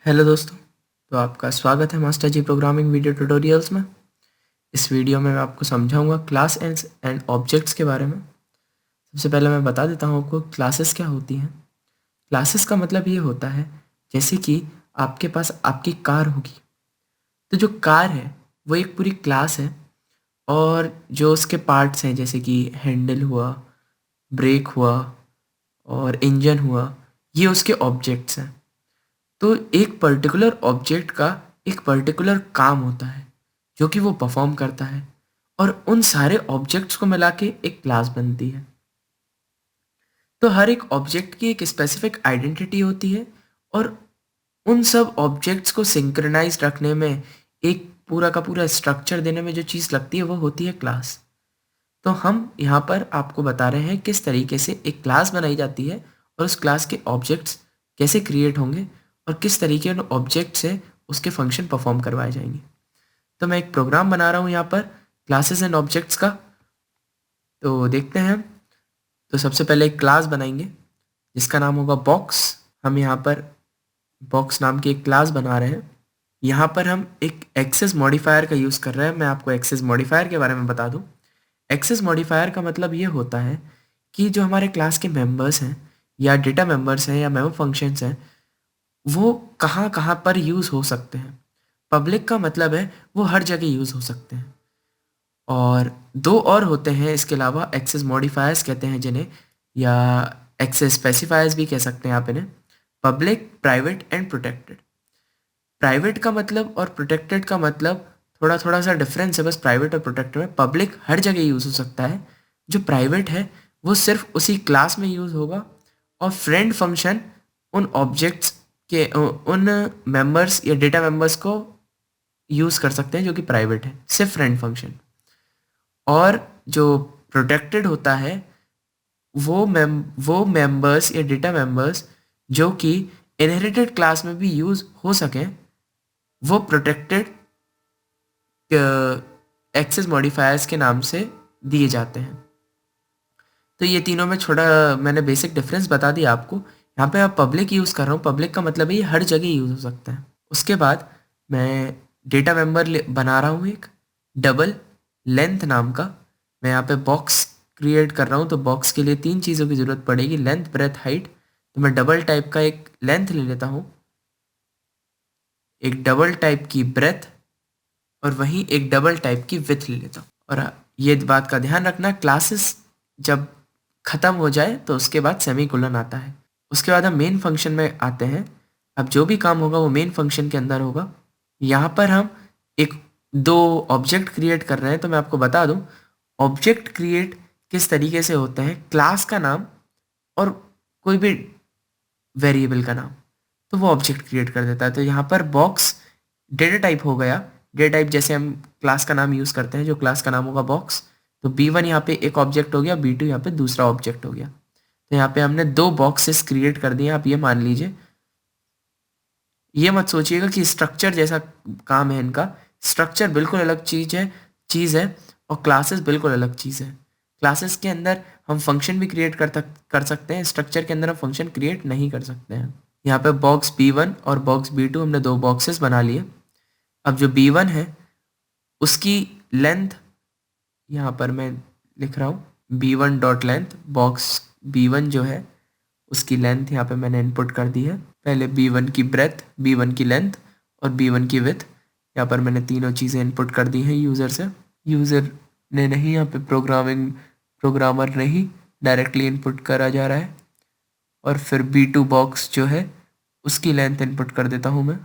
Hello दोस्तों। तो आपका स्वागत है मास्टर जी प्रोग्रामिंग वीडियो ट्यूटोरियल्स में। इस वीडियो में मैं आपको समझाऊंगा क्लास एंड ऑब्जेक्ट्स के बारे में। सबसे पहले मैं बता देता हूँ आपको क्लासेस क्या होती हैं। क्लासेस का मतलब ये होता है जैसे कि आपके पास आपकी कार होगी, तो जो कार है वो एक पूरी क्लास है। और जो उसके पार्ट्स हैं जैसे कि हैंडल हुआ, ब्रेक हुआ और इंजन हुआ, ये उसके ऑब्जेक्ट्स हैं। तो एक पर्टिकुलर ऑब्जेक्ट का एक पर्टिकुलर काम होता है जो कि वो परफॉर्म करता है, और उन सारे ऑब्जेक्ट्स को मिला के एक क्लास बनती है। तो हर एक ऑब्जेक्ट की एक स्पेसिफिक आइडेंटिटी होती है, और उन सब ऑब्जेक्ट्स को सिंक्रोनाइज रखने में, एक पूरा का पूरा स्ट्रक्चर देने में जो चीज़ लगती है वो होती है क्लास। तो हम यहाँ पर आपको बता रहे हैं किस तरीके से एक क्लास बनाई जाती है, और उस क्लास के ऑब्जेक्ट्स कैसे क्रिएट होंगे, और किस तरीके उन ऑब्जेक्ट से उसके फंक्शन परफॉर्म करवाए जाएंगे। तो मैं एक प्रोग्राम बना रहा हूँ यहाँ पर क्लासेस एंड ऑब्जेक्ट्स का। तो देखते हैं हम। तो सबसे पहले एक क्लास बनाएंगे जिसका नाम होगा बॉक्स। हम यहाँ पर बॉक्स नाम की एक क्लास बना रहे हैं। यहाँ पर हम एक एक्सेस मॉडिफायर का यूज़ कर रहे हैं। मैं आपको एक्सेस मॉडिफायर के बारे में बता दूँ। एक्सेस मॉडिफायर का मतलब ये होता है कि जो हमारे क्लास के मेंबर्स हैं, या डेटा मेंबर्स हैं, या मेमो फंक्शंस हैं, वो कहाँ कहाँ पर यूज़ हो सकते हैं। पब्लिक का मतलब है वो हर जगह यूज़ हो सकते हैं। और दो और होते हैं इसके अलावा, एक्सेस मॉडिफायर्स कहते हैं जिन्हें, या एक्सेस स्पेसिफायर्स भी कह सकते हैं आप इन्हें। Public, private and protected. Private का मतलब और प्रोटेक्टेड का मतलब थोड़ा थोड़ा सा डिफरेंस है बस प्राइवेट और प्रोटेक्टेड में। पब्लिक हर जगह यूज़ हो सकता है, जो प्राइवेट है वो सिर्फ उसी क्लास में यूज़ होगा। और फ्रेंड फंक्शन उन ऑब्जेक्ट्स के उन मेंबर्स या डेटा मेंबर्स को यूज़ कर सकते हैं जो कि प्राइवेट है, सिर्फ फ्रेंड फंक्शन। और जो प्रोटेक्टेड होता है वो मेंबर्स या डेटा मेंबर्स जो कि इनहेरिटेड क्लास में भी यूज़ हो सकें, वो प्रोटेक्टेड एक्सेस मॉडिफायर्स के नाम से दिए जाते हैं। तो ये तीनों में छोटा मैंने बेसिक डिफरेंस बता दिया आपको। यहाँ पे आप पब्लिक यूज़ कर रहा हूँ। पब्लिक का मतलब है ये हर जगह यूज़ हो सकता है। उसके बाद मैं डेटा मेंबर बना रहा हूँ एक डबल लेंथ नाम का। मैं यहाँ पे बॉक्स क्रिएट कर रहा हूँ, तो बॉक्स के लिए तीन चीज़ों की ज़रूरत पड़ेगी, लेंथ, ब्रेथ, हाइट। तो मैं डबल टाइप का एक लेंथ ले लेता हूँ, एक डबल टाइप की ब्रेथ, और वहीं एक डबल टाइप की विथ ले लेता हूँ। और ये बात का ध्यान रखना, क्लासेस जब ख़त्म हो जाए तो उसके बाद सेमीकोलन आता है। उसके बाद हम मेन फंक्शन में आते हैं। अब जो भी काम होगा वो मेन फंक्शन के अंदर होगा। यहाँ पर हम एक दो ऑब्जेक्ट क्रिएट कर रहे हैं। तो मैं आपको बता दूँ ऑब्जेक्ट क्रिएट किस तरीके से होते हैं। क्लास का नाम और कोई भी वेरिएबल का नाम, तो वो ऑब्जेक्ट क्रिएट कर देता है। तो यहाँ पर बॉक्स डेटा टाइप हो गया। डेटा टाइप जैसे हम क्लास का नाम यूज़ करते हैं, जो क्लास का नाम होगा बॉक्स। तो B1 यहाँ पे एक ऑब्जेक्ट हो गया, B2 यहाँ पे दूसरा ऑब्जेक्ट हो गया। तो यहाँ पे हमने दो बॉक्सेस क्रिएट कर दिए। आप ये मान लीजिए, ये मत सोचिएगा कि स्ट्रक्चर जैसा काम है इनका। स्ट्रक्चर बिल्कुल अलग चीज़ है और क्लासेस बिल्कुल अलग चीज़ है। क्लासेस के अंदर हम फंक्शन भी क्रिएट कर सकते हैं, स्ट्रक्चर के अंदर हम फंक्शन क्रिएट नहीं कर सकते हैं। यहाँ पे बॉक्स B1 और बॉक्स B2 हमने दो बॉक्सेस बना लिए। अब जो B1 है उसकी लेंथ यहाँ पर मैं लिख रहा हूँ, B1 dot length. Box B1 जो है उसकी लेंथ यहाँ पे मैंने इनपुट कर दी है। पहले B1 की ब्रेथ, B1 की लेंथ और B1 की विथ, यहाँ पर मैंने तीनों चीज़ें इनपुट कर दी हैं यूज़र से। यूज़र ने नहीं, यहाँ पे प्रोग्रामर ने ही डायरेक्टली इनपुट करा जा रहा है। और फिर B2 बॉक्स जो है उसकी लेंथ इनपुट कर देता हूँ मैं।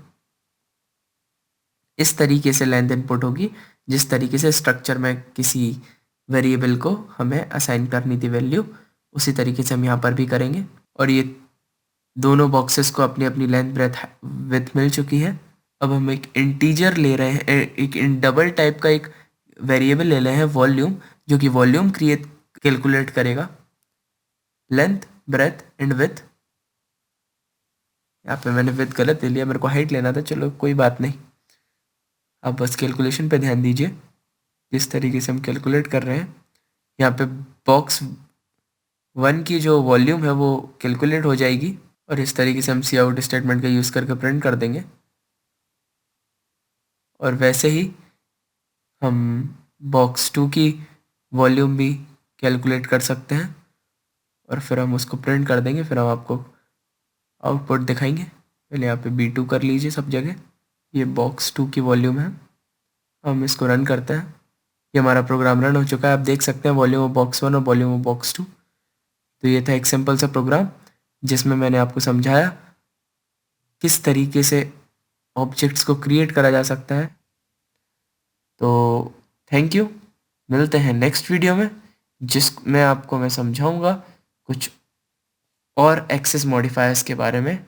इस तरीके से लेंथ इनपुट होगी जिस तरीके से स्ट्रक्चर में किसी वेरिएबल को हमें असाइन करनी थी वैल्यू, उसी तरीके से हम यहाँ पर भी करेंगे। और ये दोनों बॉक्सेस को अपनी अपनी लेंथ, ब्रेथ, विथ मिल चुकी है। अब हम एक इंटीजर ले रहे हैं, एक डबल टाइप का एक वेरिएबल ले रहे हैं वॉल्यूम, जो कि वॉल्यूम क्रिएट कैलकुलेट करेगा लेंथ, ब्रेथ एंड विथ। यहाँ पे मैंने विथ गलत ले लिया, मेरे को हाइट लेना था, चलो कोई बात नहीं। आप बस कैलकुलेशन पे ध्यान दीजिए जिस तरीके से हम कैलकुलेट कर रहे हैं। यहाँ पे बॉक्स 1 की जो वॉल्यूम है वो कैलकुलेट हो जाएगी और इस तरीके से हम सी आउट स्टेटमेंट का यूज़ करके प्रिंट कर देंगे। और वैसे ही हम बॉक्स 2 की वॉल्यूम भी कैलकुलेट कर सकते हैं और फिर हम उसको प्रिंट कर देंगे। फिर हम आपको आउटपुट दिखाएंगे। पहले यहाँ पे B2 कर लीजिए सब जगह। ये बॉक्स 2 की वॉल्यूम है। हम इसको रन करते हैं। ये हमारा प्रोग्राम रन हो चुका है। आप देख सकते हैं वॉल्यूम ऑफ बॉक्स 1 और वॉल्यूम ऑफ बॉक्स 2। तो ये था एक सिंपल सा प्रोग्राम जिसमें मैंने आपको समझाया किस तरीके से ऑब्जेक्ट्स को क्रिएट करा जा सकता है। तो थैंक यू। मिलते हैं नेक्स्ट वीडियो में जिसमें आपको मैं समझाऊंगा कुछ और एक्सेस मॉडिफायर्स के बारे में।